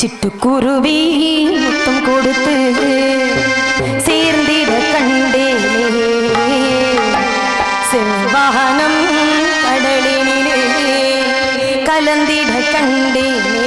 சிட்டுக்குருவி முத்தம் கொடுத்து சேர்ந்திட கண்டேனே செவ்வானம் கடலினிலே கலந்திட கண்டேனே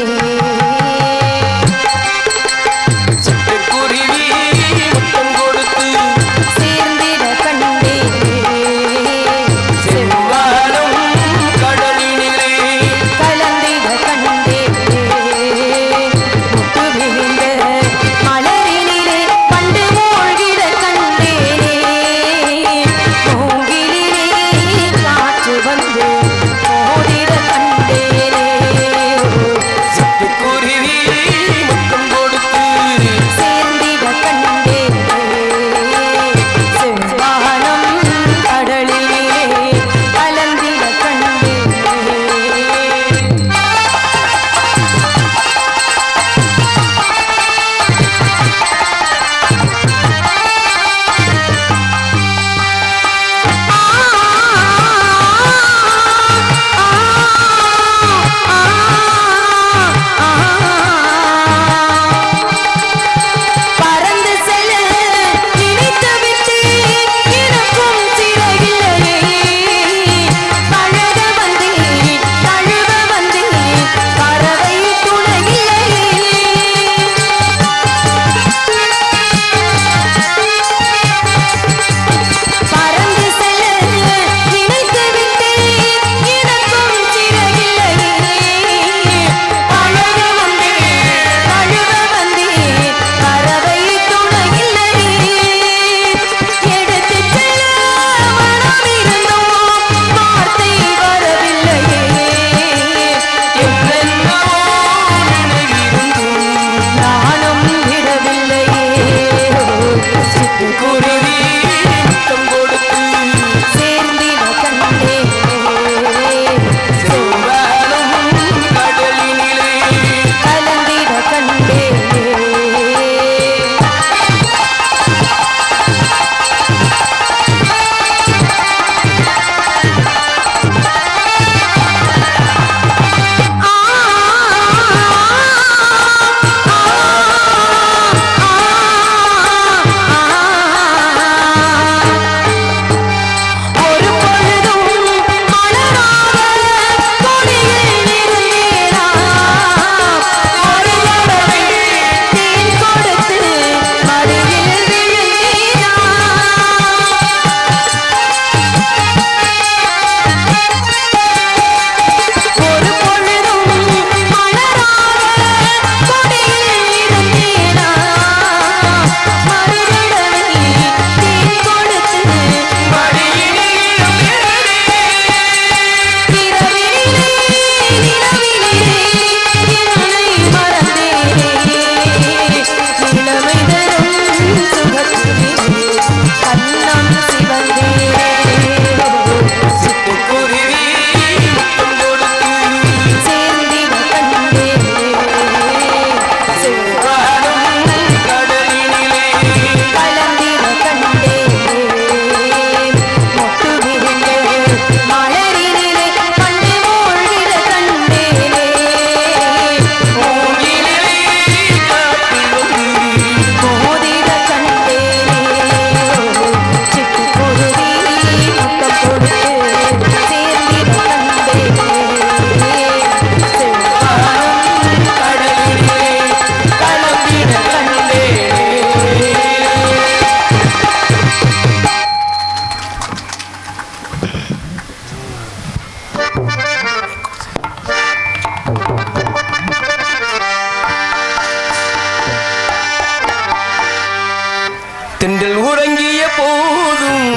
திங்கள் உறங்கிய போதும்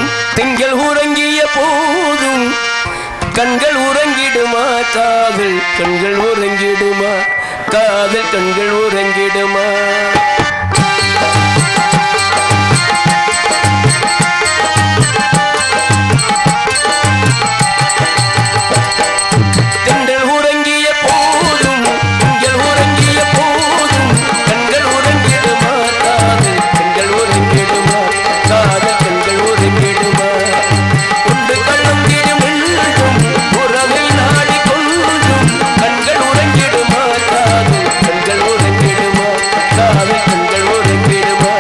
கண்கள் உறங்கிடுமா காதல் கண்கள் உறங்கிடுமா காதல் கண்கள் உறங்கிடுமா கண்கள் உறங்கிடுமா காதல் கண்கள் உறங்கிடுமா காதல் கண்கள் உறங்கிடுமா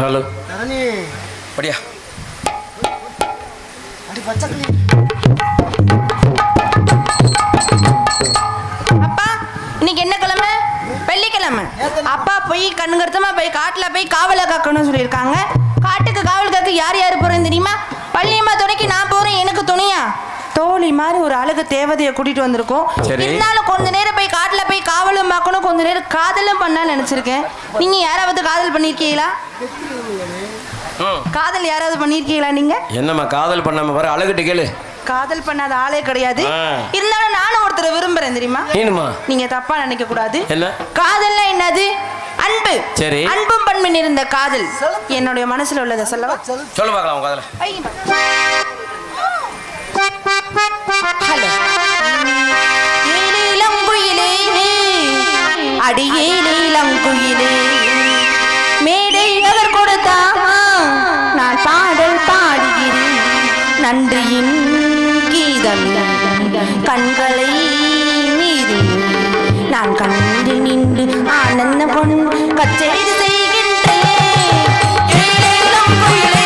ஹலோ படியா அப்பா இன்னைக்கு என்ன கிழமை? வெள்ளிக்கிழமை. அப்பா போய் கண்ணுங்கருத்தமா போய் காட்டுல போய் காவலை காக்கணும்னு சொல்லியிருக்காங்க. காட்டுக்கு காவல் காக்க யார் யார் போறேன்னு தெரியுமா? பள்ளியம்மா துணைக்கு நான் போறேன். எனக்கு துணையா தோழி மாதிரி ஒரு அழகு தேவதையை கூட்டிட்டு வந்திருக்கோம். இருந்தாலும் கொஞ்ச நேரம் போய் காட்டுல போய் காவலும் பார்க்கணும், கொஞ்ச நேரம் காதலும் பண்ண நினைச்சிருக்கேன். நீங்க யாராவது காதல் பண்ணிருக்கீங்களா? காதல் யாராவது பண்ணிருக்கீங்களா நீங்க? என்னம்மா காதல் பண்ணாம வர அழகிட்ட கேளு. காதல் பண்ணாத ஆளே கிடையாது. இருந்தாலும் நானும் ஒருத்தரை விரும்புறேன் தெரியுமா? நீங்க தப்பா நினைக்க கூடாது. காதல்னா என்னது? அன்பு. சரி. அன்பும் பண்பு நிறைந்த காதல் என்னுடைய மனசுல உள்ளதை சொல்லவா? சொல்ல பார்க்கலாம் காதல. ஹலோ ஏலங்குயிலே அடியேலங்குயிலே மேடை அவர் கொடுத்தா நான் பாடல் பாடுகிறேன். நன்றியின் கீதம் கண்களை மீறி நான் நான் கண்டு நின்று ஆனந்த பொன் கச்சேரி செய்கின்றேன். ஏலேலம் குயிலே,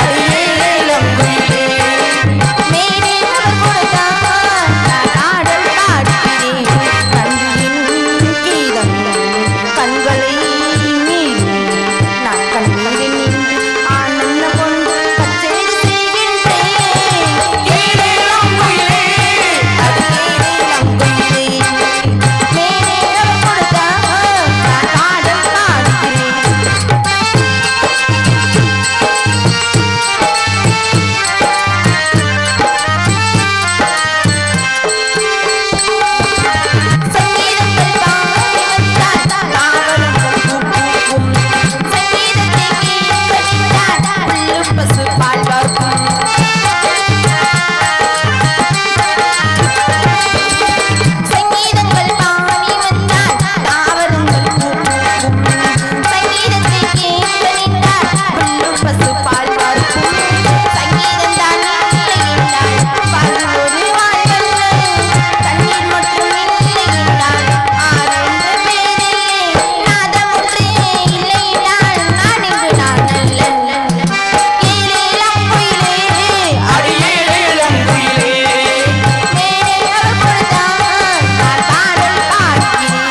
அடியேலம் குயிலே, மேலே அவர் கொடுத்தான் நான் ஆடல் பாடுகிறேன். நன்றியின் கீதம் கண்களை மீறி நான் கண்டு நின்று ஆனந்த பொன் கச்சேரி செய்கின்றேன். ஏலேலம் குயிலே, அடியேலம் குயிலே, மேலே அவர் கொடுத்தான் நான் ஆடல் பாடுகிறேன். சங்கீதங்கள் பாடி வந்தால் நாவலும் பூக்கும். சங்கீதத்தை கேட்பதினால் புல்லும் பசு பால் வார்க்கும். சங்கீதங்கள் பாடி வந்தால் நாவலுங்கள் பூக்கும். சங்கீதத்தை கேட்பதினால் புல்லும் பசு பால் வார்க்கும். சங்கீதம் தான் இல்லை என்றால் பால் ஒரு வாழ்வல்ல. தண்ணீர் மட்டும் இல்லை என்றால் ஆறென்று பேரில்லை. நாதம் ஒன்றே இல்லை என்றால் நான் இங்கு நான் அல்ல. ஏலேலம் குயிலே, அடியேலேலம் குயிலே, மேலே அவர் கொடுத்தான் நான் பாடல் பாடுகிறேன்.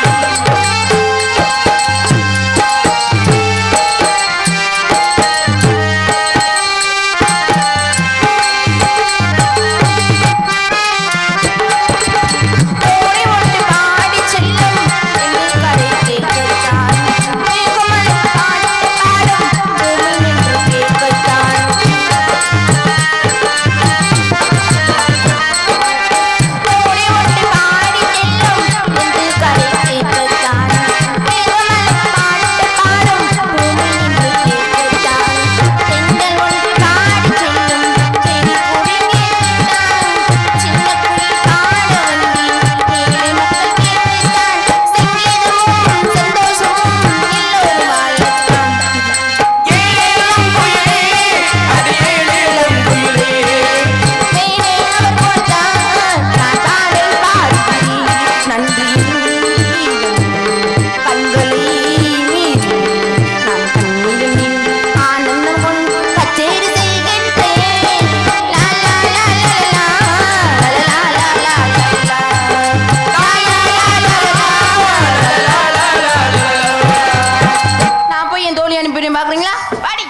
ஓடி ஓடி பாடி செல்லும் எங்கள் கரை கேட்கத்தான். மேகமலை பாட்டு பாடும் பூமி நின்று கேட்கத்தான். ஓடி ஓடி பாடி செல்லும் எங்கள் கரை கேட்கத்தான். மேகமலை பாட்டு பாடும் பூமி நின்று கேட்கத்தான். பெண்கள் ஒன்று பாடி செல்லும் செடி கொடி கேட்கத்தான். சின்ன குயில் பாட வந்தேன் ஏழை மக்கள் கேட்கத்தான். சங்கீதமும் சந்தோஷமும் எல்லோரும் வாழத்தான். ஏலேலம் குயிலே, அடியேலேலம் குயிலே, மேலே அவர் கொடுத்தான் நான் பாடல் பாடுகிறேன். நன்றியின் கீதம் கண்களை மீறி நான் கண்ணீர் நின்று ஆனந்தம் கொண்டு கச்சேரி செய்கின்றேன். லா லா லா லா லா, லா லா லா லா லா லா, லா லா லா லா. நான் போய் என் தோழி அனுப்பிடுறேன், பாக்குறீங்களா? பாடி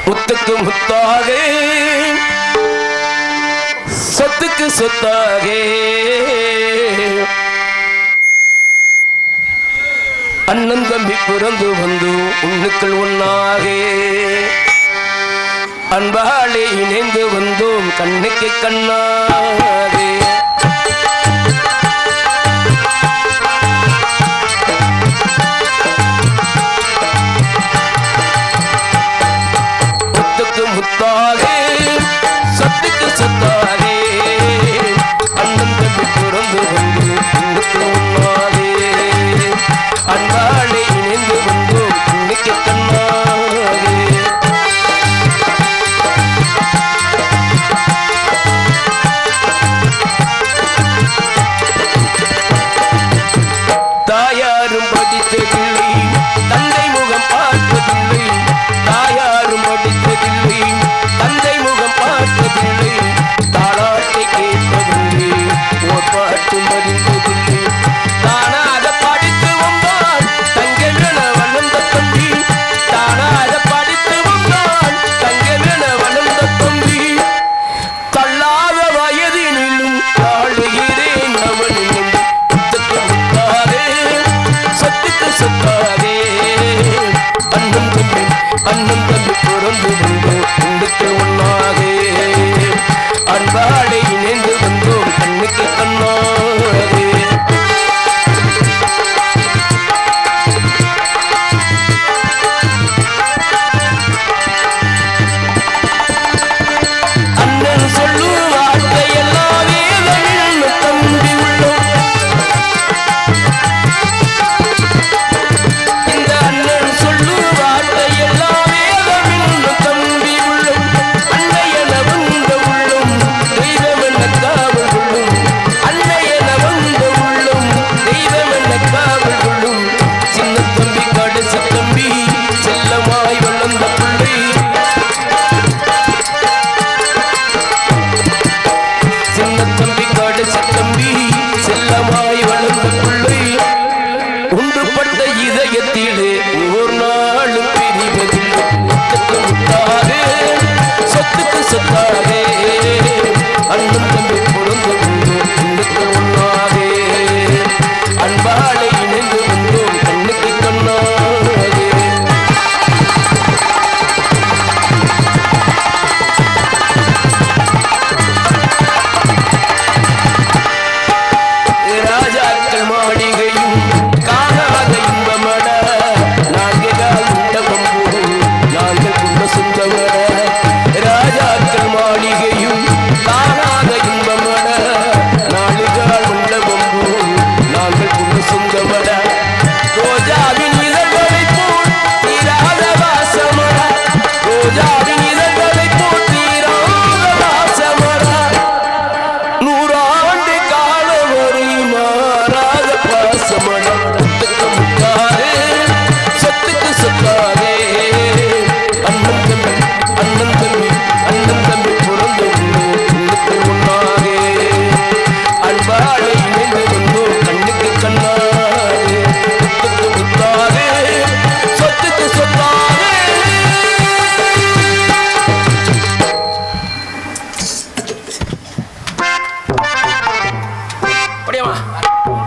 முத்துக்கு முத்தாக சொத்துக்கு சொத்தாக அண்ணன் தம்பி பிறந்து வந்து உன்னுக்கள் ஒன்னாக அன்பாலே இணைந்து வந்தோம் கண்ணுக்கு கண்ணாக. முத்துக்கு முத்தாக சொத்துக்கு சொத்தாக அண்ணன் தம்பி பிறந்து வந்து உன்னுக்கு ஒன்னாக அன்பாலே இணைந்து வந்தோம் கண்ணுக்கு கண்ணாக.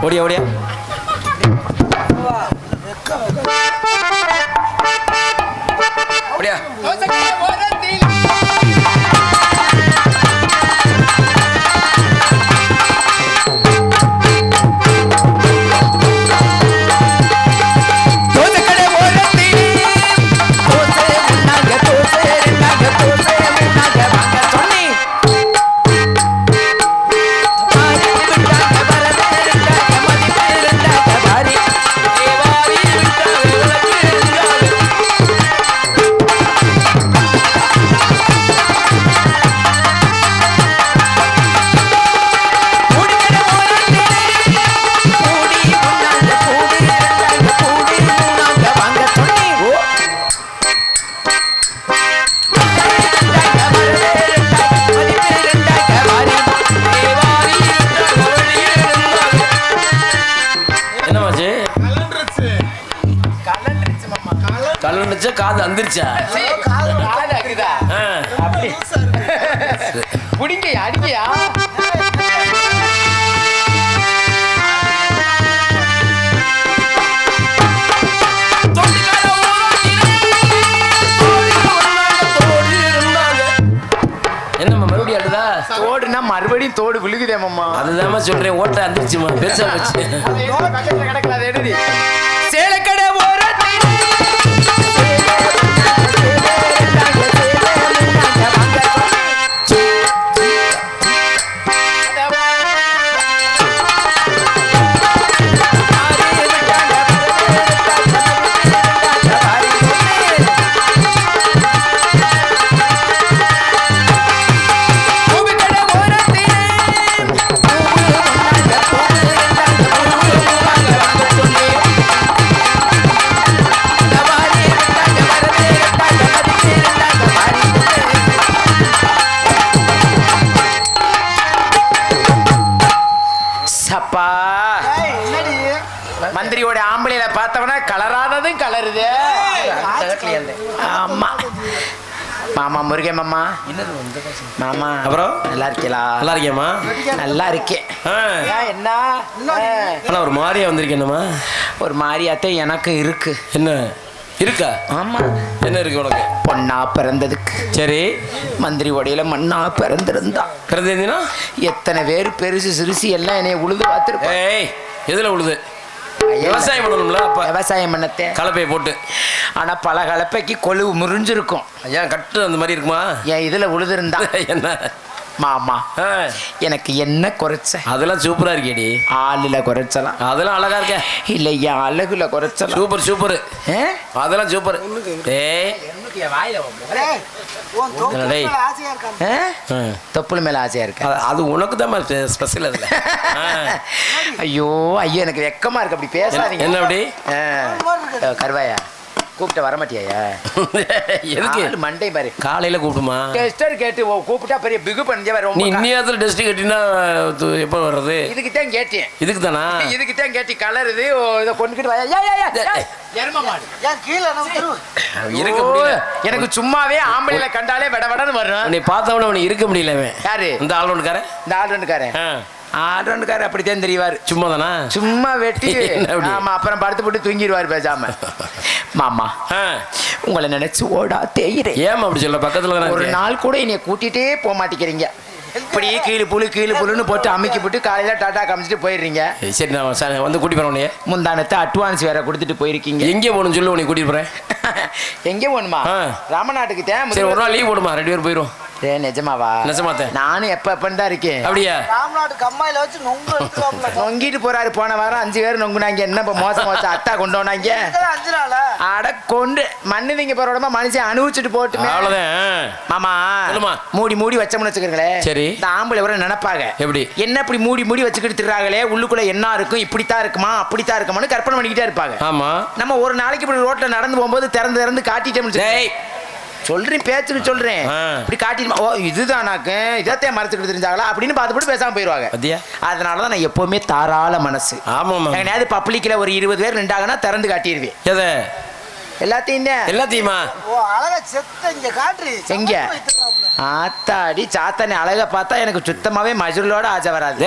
ஓடியா ஓடியா. அப்படியா கலந்துச்சா காது அந்திருச்சா புடிங்கயா அடிங்கயா. என்னம்மா மறுபடியும் அடுதா தோடுனா மறுபடியும் தோடு விழுகுதே மாமா. அதுதான் சொல்றேன். ஓட்ட அந்திருச்சுமா பெருசா வச்சு கிடக்கல அதை எடுடி. சேலக்கடை ஓரத்தில் மந்திரியோட ஆம்பளையில பார்த்தவனா கலராததும் கலருது. ஆமா மாமா முருகே மாமா. மாமா அப்புறம் நல்லா இருக்கீங்களா? நல்லா இருக்கியம்மா? நல்லா இருக்கேன். என்ன ஒரு மாதிரியா வந்திருக்கேன்னுமா? ஒரு மாதிரியாத்தே எனக்கு இருக்கு. என்ன இருக்கா? ஆமா. என்ன இருக்கு உனக்கு? பொண்ணா பிறந்ததுக்கு. சரி. மந்திரி உடையில மண்ணா பிறந்திருந்தா பிறந்தா எத்தனை பேர் பெருசு சிறுசு எல்லாம் என்னைய உழுது பார்த்துருப்பேன். ஏய் எதுல உழுது? விவசாயம் பண்ணணும்ல. அப்ப விவசாயம் பண்ணத்தே கலப்பையை போட்டு. ஆனா பல கலப்பைக்கு கொழுவு முறிஞ்சிருக்கும். ஏன் கட்டு அந்த மாதிரி இருக்குமா? ஏன் இதுல உழுது இருந்தா என்ன மாமா எனக்கு என்ன குறைச்ச? அதெல்லாம் சூப்பரா இருக்கேடி. ஆளுல குறைச்சலாம். அதெல்லாம் அழகா இருக்க. இல்ல என் அழகுல குறைச்சலாம். Super super. அதெல்லாம் சூப்பர். தொப்புள் மேல ஆசையா இருக்கு. அது உனக்கு தான் ஸ்பெஷல். அதுல ஐயோ ஐயோ எனக்கு வெக்கமா இருக்கு. அப்படி பேசாதீங்க. என்ன அப்படி? கருவாயா கூப்பிட்ட வரமாட்டியா? எதுக்கு மண்டை பாரு. காலையில கூப்பிடுமா? டெஸ்டர் கேட்டு கூப்பிட்டா பெரிய பிகு பண்ணி வர. நீ இன்னியாத்துல டெஸ்ட் கேட்டினா எப்ப வர்றது? இதுக்கு தான் கேட்டேன். இதுக்கு தானா? இதுக்கு தான் கேட்டி கலருது. இதை கொண்டுக்கிட்டு வாயா. எரும மாடு ஏன் கீழே இருக்க முடியல. எனக்கு சும்மாவே ஆம்பளையில கண்டாலே வடவடன்னு வரும். நீ பார்த்தவன உனக்கு இருக்க முடியல. யாரு இந்த ஆல்ரவுண்டுக்காரன்? இந்த ஆல்ரவுண்டுக்காரன் ஆல்ரவுண்டுக்காரர் அப்படித்தான் தெரிவார். சும்மா தானா? சும்மா வெட்டி. ஆமா அப்புறம் படுத்து போட்டு தூங்கிடுவார் பேசாம. மாமா உங்களை நினைச்சு ஓடா தேயிறேன். ஏமா அப்படி சொல்ல? பக்கத்துல ஒரு நாள் கூட என்னைய கூட்டிகிட்டே போக மாட்டேங்கிறீங்க. இப்படி கீழு புழுன்னு போட்டு அமைக்கி போட்டு காலையில டாட்டா காமிச்சிட்டு போயிடுறீங்க. சரி நான் வந்து கூட்டி போறேன். முந்தானத்தை அட்வான்ஸ் வேற கொடுத்துட்டு போயிருக்கீங்க. எங்கே போகணும் சொல்லு, உனக்கு கூட்டிட்டு போறேன். எங்கே போகணுமா? ராமநாட்டுக்கு தேவை. சரி ஒரு நாள் லீவ் போடுமா, 2 பேரும் போயிடும். நிஜமாவா? நிஜமாத்தேன். நானும் எப்பன்னு தான் இருக்கேன். அப்படியா? ராமநாட்டுக்கு அம்மாயில வச்சு நொங்கிட்டு போறாரு. போன வாரம் 5 பேர் நொங்குனாங்க. என்ன மோசம் அத்தா கொண்டு வந்தாங்க. 5 நாளா அட கொண்டு மண்ணு நீங்க போறோட மனுஷன் அனுபவிச்சுட்டு போட்டு. அவ்வளவுதான் மாமா. மூடி வச்சோம்னு வச்சுக்கிறீங்களே. சரி. இந்த ஆம்பளை வர நினைப்பாங்க எப்படி என்ன இப்படி மூடி வச்சுக்கிட்டு திராங்களே, உள்ளுக்குள்ள என்ன இருக்கும், இப்படித்தான் இருக்குமா அப்படித்தான் இருக்குமான்னு கற்பனை பண்ணிக்கிட்டே இருப்பாங்க. ஆமா. நம்ம ஒரு நாளைக்கு இப்படி ரோட்ல நடந்து போகும்போது திறந்து காட்டிட்டோம்னு சொல்றேன், பேச்சுன்னு சொல்றேன். இப்படி காட்டிட்டு ஓ இதுதானாக்கு இதத்தையும் மறைச்சுக்கிட்டு தெரிஞ்சாங்களா அப்படின்னு பார்த்துட்டு பேசாம போயிடுவாங்க. அதனாலதான் நான் எப்பவுமே தாராள மனசு. ஆமா. எங்கேயாவது பப்ளிக்ல ஒரு 20 பேர் நின்றாங்கன்னா திறந்து காட்டிடுவேன். எதை? எல்லாத்தையுமா? எங்க ஆத்தாடி சாத்தானே அழகா பார்த்தா எனக்கு சுத்தமாவே மஜுரோட ஆசை வராது.